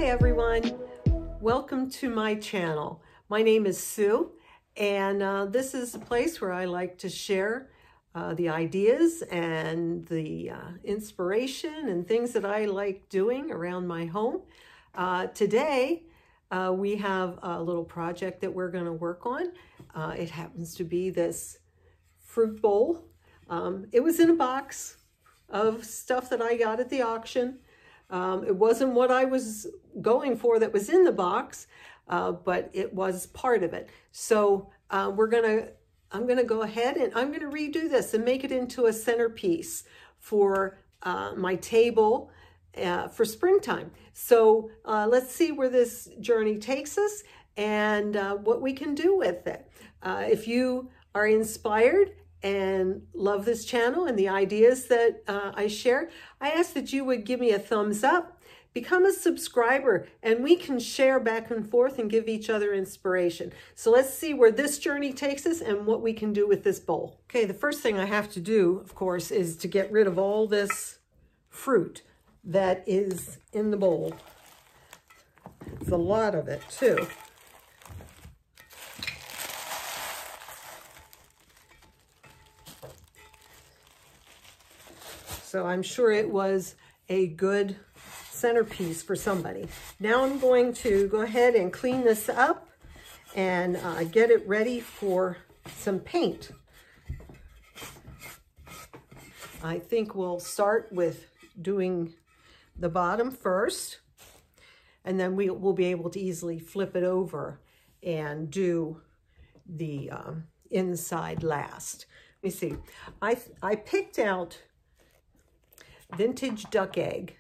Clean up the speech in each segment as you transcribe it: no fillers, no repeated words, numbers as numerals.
Hi everyone, welcome to my channel. My name is Sue, and this is a place where I like to share the ideas and the inspiration and things that I like doing around my home. Today we have a little project that we're going to work on. It happens to be this fruit bowl. It was in a box of stuff that I got at the auction. It wasn't what I was going for that was in the box, but it was part of it. So I'm gonna go ahead and I'm gonna redo this and make it into a centerpiece for my table for springtime. So let's see where this journey takes us and what we can do with it. If you are inspired and love this channel and the ideas that I share, I ask that you would give me a thumbs up, become a subscriber, and we can share back and forth and give each other inspiration. So let's see where this journey takes us and what we can do with this bowl. Okay, the first thing I have to do, of course, is to get rid of all this fruit that is in the bowl. It's a lot of it too. So I'm sure it was a good centerpiece for somebody. Now I'm going to go ahead and clean this up and get it ready for some paint. I think we'll start with doing the bottom first, and then we'll be able to easily flip it over and do the inside last. Let me see. I picked out vintage duck egg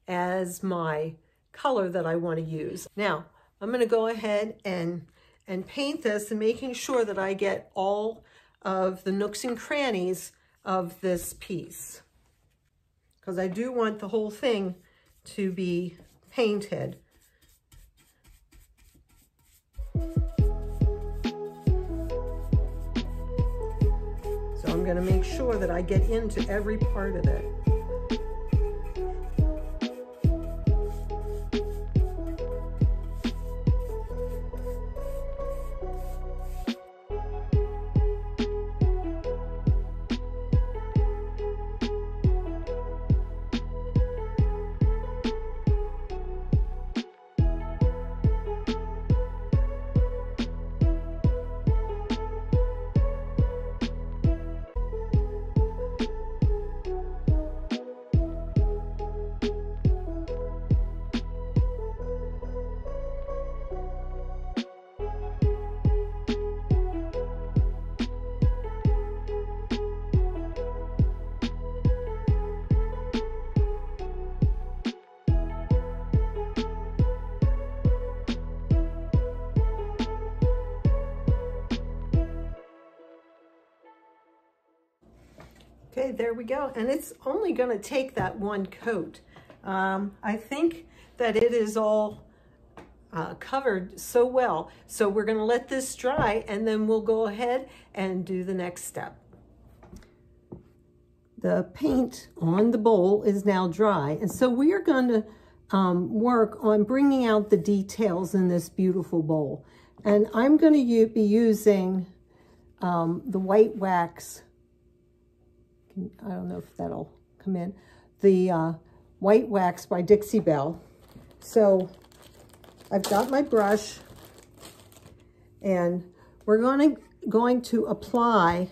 as my color that I want to use. Now, I'm going to go ahead and paint this and making sure that I get all of the nooks and crannies of this piece, because I do want the whole thing to be painted. So I'm going to make sure that I get into every part of it. Okay, there we go. And it's only going to take that one coat. I think that it is all covered so well. So we're going to let this dry and then we'll go ahead and do the next step. The paint on the bowl is now dry. And so we are going to work on bringing out the details in this beautiful bowl. And I'm going to be using the white wax. I don't know if that'll come in. The white wax by Dixie Belle. So I've got my brush and we're going to apply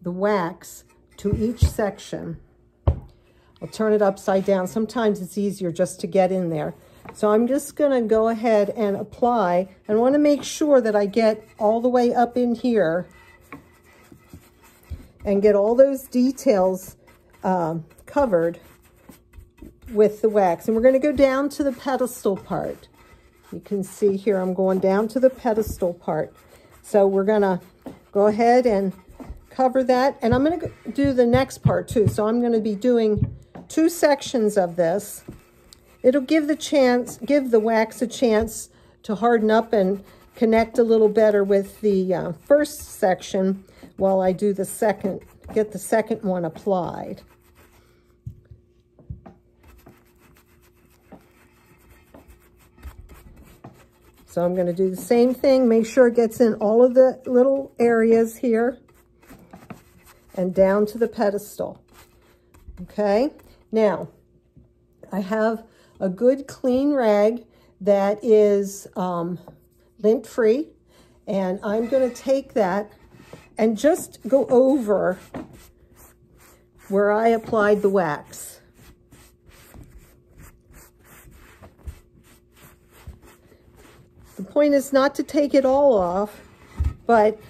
the wax to each section. I'll turn it upside down. Sometimes it's easier just to get in there. So I'm just going to go ahead and apply. I want to make sure that I get all the way up in here and get all those details covered with the wax. And we're going to go down to the pedestal part. You can see here I'm going down to the pedestal part. So we're going to go ahead and cover that. And I'm going to do the next part too. So I'm going to be doing 2 sections of this. It'll give the wax a chance to harden up and connect a little better with the first section while I do the second, get the second one applied. So I'm going to do the same thing, make sure it gets in all of the little areas here and down to the pedestal. Okay, now I have a good clean rag that is lint-free, and I'm going to take that and just go over where I applied the wax. The point is not to take it all off, but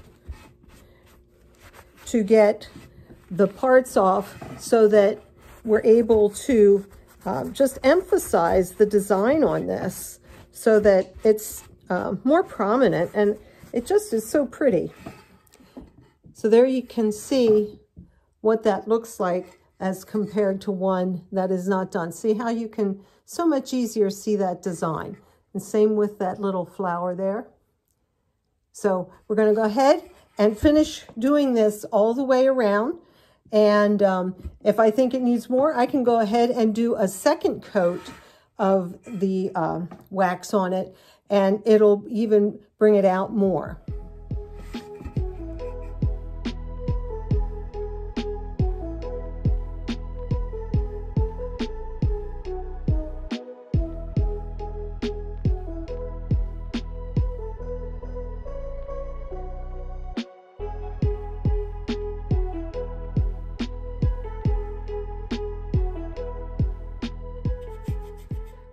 to get the parts off so that we're able to just emphasize the design on this so that it's more prominent, and it just is so pretty. So there you can see what that looks like as compared to one that is not done. See how you can so much easier see that design. And same with that little flower there. So we're going to go ahead and finish doing this all the way around. And if I think it needs more, I can go ahead and do a second coat of the wax on it, and it'll even bring it out more.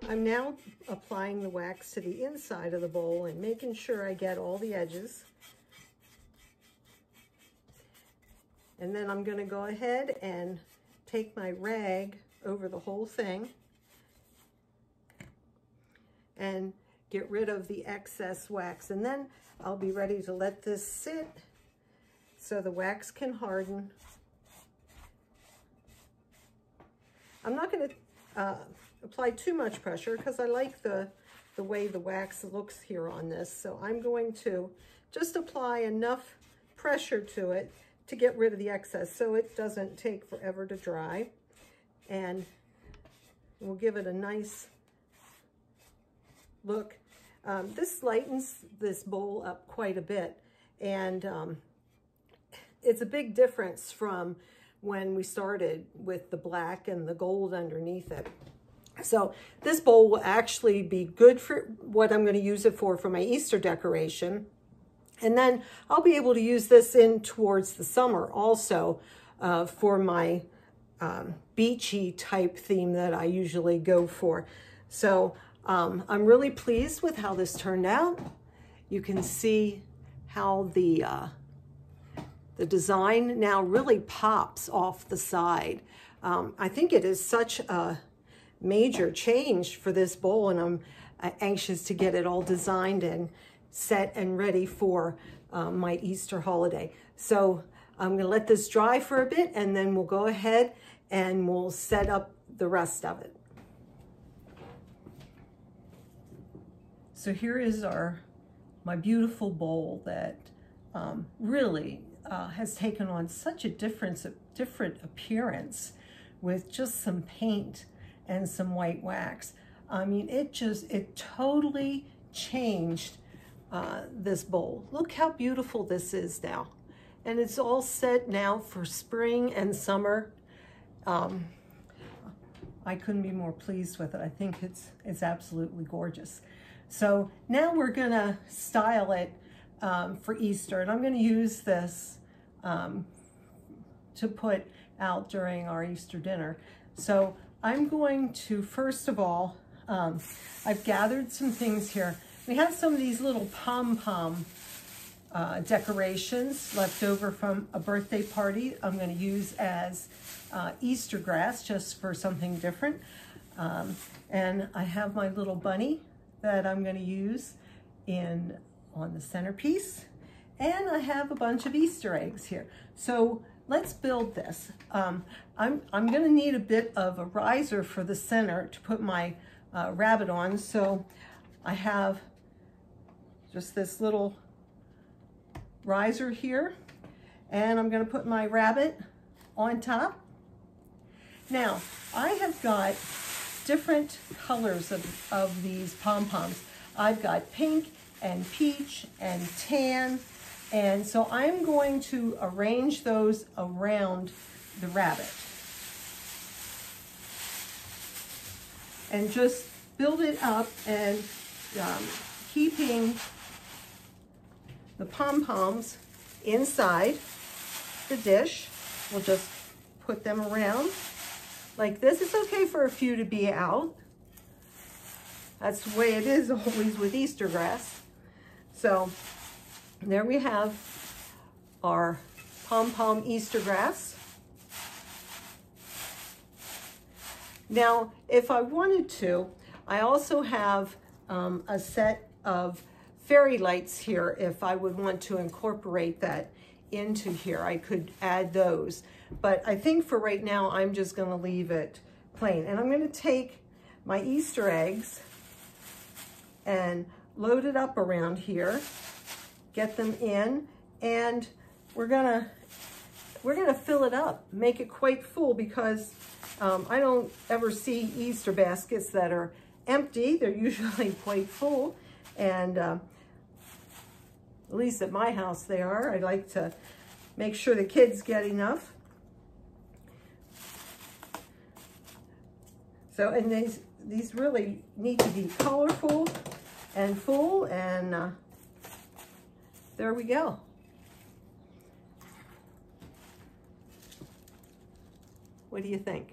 I'm now applying the wax to the inside of the bowl and making sure I get all the edges. And then I'm going to go ahead and take my rag over the whole thing and get rid of the excess wax. And then I'll be ready to let this sit so the wax can harden. I'm not going to apply too much pressure because I like the way the wax looks here on this. So I'm going to just apply enough pressure to it to get rid of the excess so it doesn't take forever to dry. And we'll give it a nice look. This lightens this bowl up quite a bit, and it's a big difference from when we started with the black and the gold underneath it. So this bowl will actually be good for what I'm going to use it for my Easter decoration. And then I'll be able to use this in towards the summer also for my beachy type theme that I usually go for. So I'm really pleased with how this turned out. You can see how the design now really pops off the side. I think it is such a major change for this bowl, and I'm anxious to get it all designed and set and ready for my Easter holiday. So I'm going to let this dry for a bit, and then we'll go ahead and we'll set up the rest of it. So here is my beautiful bowl that really has taken on such a different appearance with just some paint and some white wax. I mean, it totally changed this bowl. Look how beautiful this is now. And it's all set now for spring and summer. I couldn't be more pleased with it. I think it's absolutely gorgeous. So now we're gonna style it for Easter, and I'm gonna use this to put out during our Easter dinner. So I'm going to, first of all, I've gathered some things here. We have some of these little pom-pom decorations left over from a birthday party. I'm going to use as Easter grass just for something different. And I have my little bunny that I'm going to use on the centerpiece. And I have a bunch of Easter eggs here. So let's build this. I'm going to need a bit of a riser for the center to put my rabbit on. So I have just this little riser here, and I'm going to put my rabbit on top. Now, I have got different colors of these pom-poms. I've got pink and peach and tan. And so I'm going to arrange those around the rabbit. And just build it up, and keeping the pom-poms inside the dish. We'll just put them around like this. It's okay for a few to be out. That's the way it is always with Easter grass. So there we have our pom-pom Easter grass. Now, if I wanted to, I also have a set of fairy lights here. If I would want to incorporate that into here, I could add those. But I think for right now, I'm just going to leave it plain. And I'm going to take my Easter eggs and load it up around here, get them in, and we're gonna fill it up, make it quite full, because I don't ever see Easter baskets that are empty. They're usually quite full, and at least at my house they are. I like to make sure the kids get enough. So, and these really need to be colorful and full, and there we go. What do you think?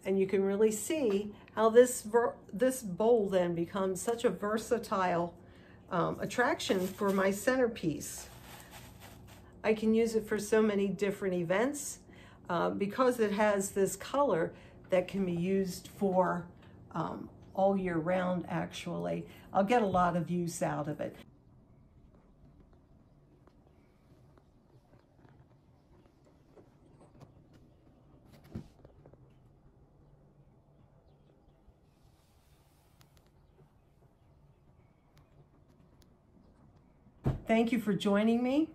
And you can really see how this bowl then becomes such a versatile attraction for my centerpiece. I can use it for so many different events because it has this color that can be used for all year round, actually. I'll get a lot of use out of it. Thank you for joining me.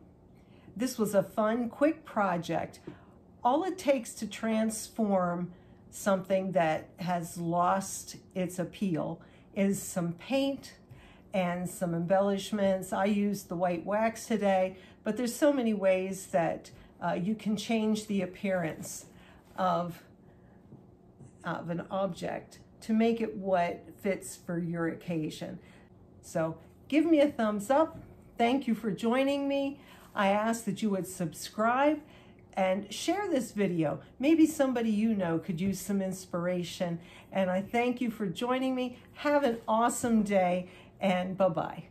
This was a fun, quick project. All it takes to transform something that has lost its appeal is some paint and some embellishments. I used the white wax today, but there's so many ways that you can change the appearance of an object to make it what fits for your occasion. So give me a thumbs up. Thank you for joining me. I ask that you would subscribe and share this video. Maybe somebody you know could use some inspiration. And I thank you for joining me. Have an awesome day, and bye-bye.